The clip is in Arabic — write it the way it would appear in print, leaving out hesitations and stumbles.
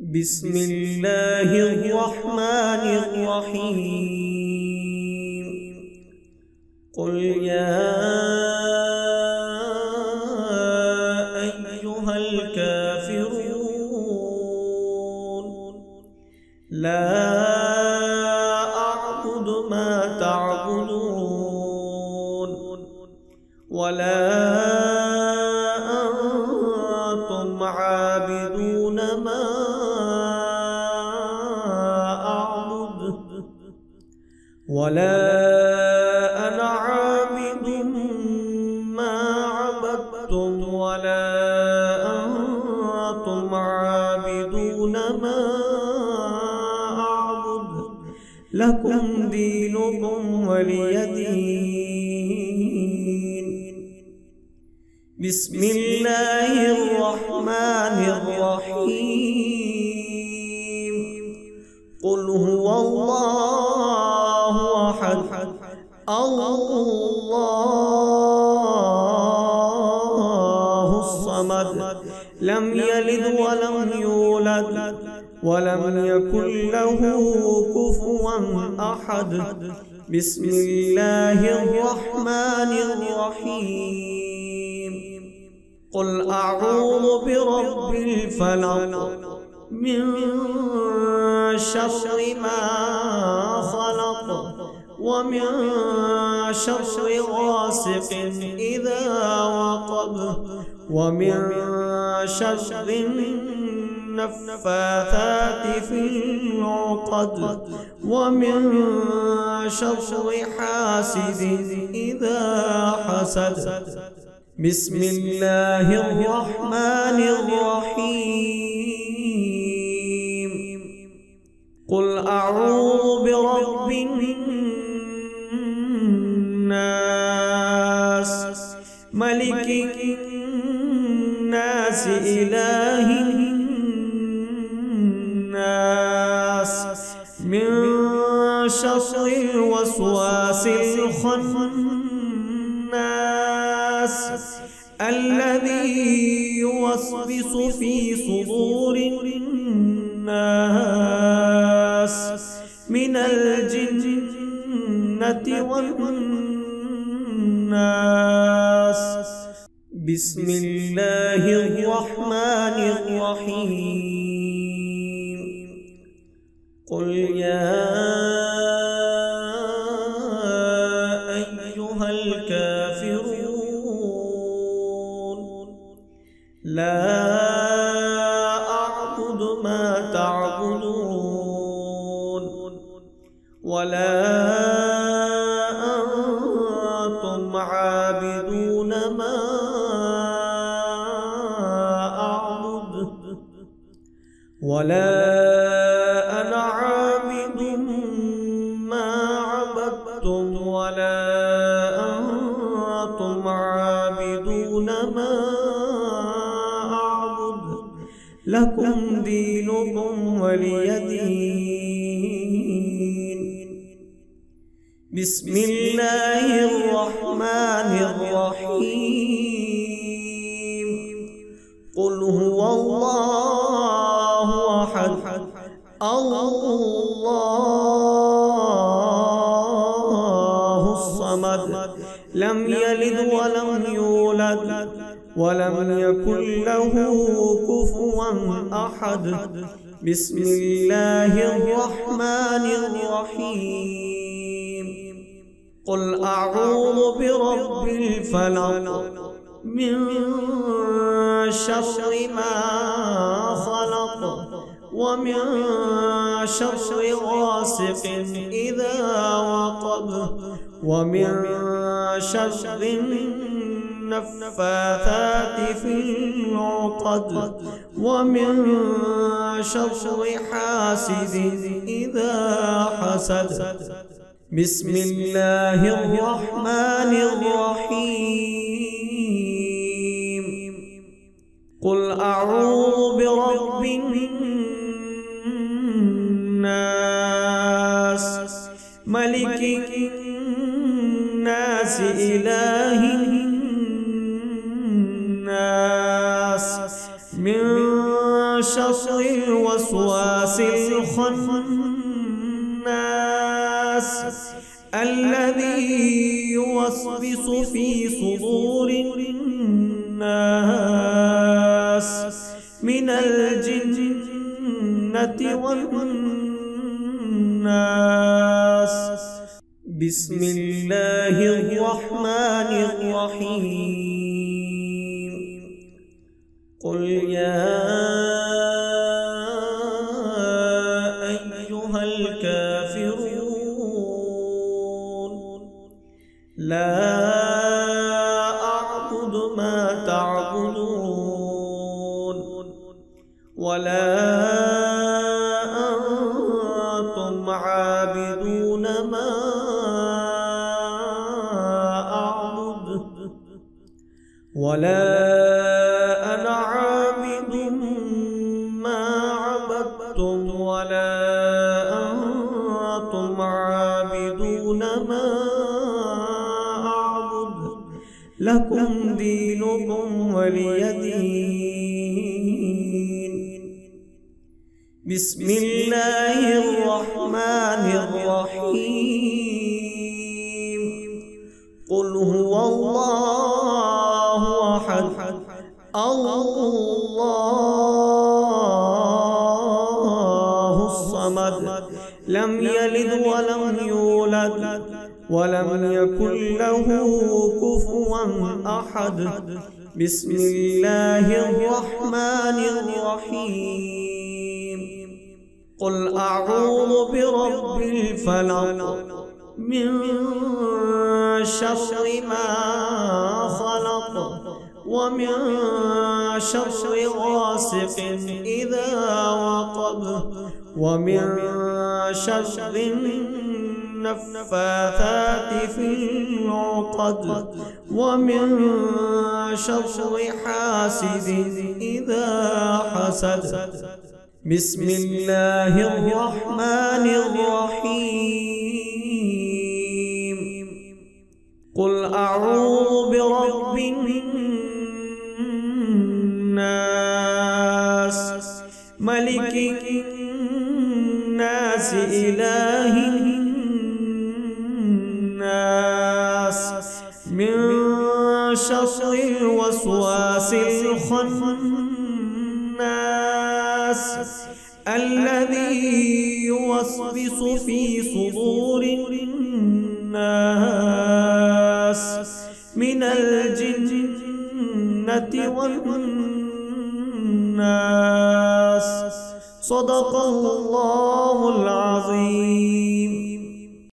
بسم الله الرحمن الرحيم. قل يا أيها الكافرون لا أعبد ما تعبدون ولا أنتم عابدون ما أعبد ولا أنا عابد ما عبدتم ولا أنتم عابدون ما أعبد لكم دينكم ولي دين. بسم الله الرحمن الرحيم. قل هو الله أحد الله الصمد لم يلد ولم يولد ولم يكن له كفوا أحد. بسم الله الرحمن الرحيم. قل أعوذ برب الفلق من شر ما خلق ومن شر غاسق إذا وقب ومن شر النفاثات في العقد ومن شر حاسد إذا حسد. بسم الله الرحمن الرحيم. قل أعوذ برب الناس ملك الناس إله الناس من شر الوسواس الخناس الذي يوسوس في صدور الناس من الجنة والناس. بسم الله الرحمن الرحيم. قل يا أيها الكافرون لا أعبد ما تعبدون ولا أنتم عابدون ما أعبد ولا أنا عابد ما عبدتم ولا أنتم عابدون ما أعبد لكم دينكم ولي دين. بسم الله الرحمن الرحيم. قل هو الله أحد الله الصمد لم يلد ولم يولد ولم يكن له كفوا أحد. بسم الله الرحمن الرحيم. قل أعوذ برب الفلق من شر ما خلق ومن شر غاسق إذا وقب ومن شر النفاثات في العقد ومن شر حاسد إذا حسد. بسم الله الرحمن الرحيم. قل أعوذ برب الناس ملك الناس إله الناس من شر الوسواس الخناس الذي يوسوس في صدور الناس من الجنة والناس. بسم الله الرحمن الرحيم. قل يا أيها الكافرون لا أعبد ما تعبدون ولا أنتم عابدون ما أعبد ولا أنا عابد ما عبدتم ولا أنتم عابدون ما أعبد لكم دينكم ولي دين. بسم الله الرحمن الرحيم. قل هو الله أحد الله الصمد لم يلد ولم يولد ولم يكن له كفوا أحد. بسم الله الرحمن الرحيم. قل أعوذ برب الفلق من شر ما خلق ومن شر غاسق إذا وقب ومن شر النفاثات في العقد ومن شر حاسد إذا حسد. بسم الله الرحمن الرحيم. قل أعوذ برب الناس ملك الناس إله الناس من شر الوسواس الخناس الذي يوسوس في صدور الناس من الجنة والناس. صدق الله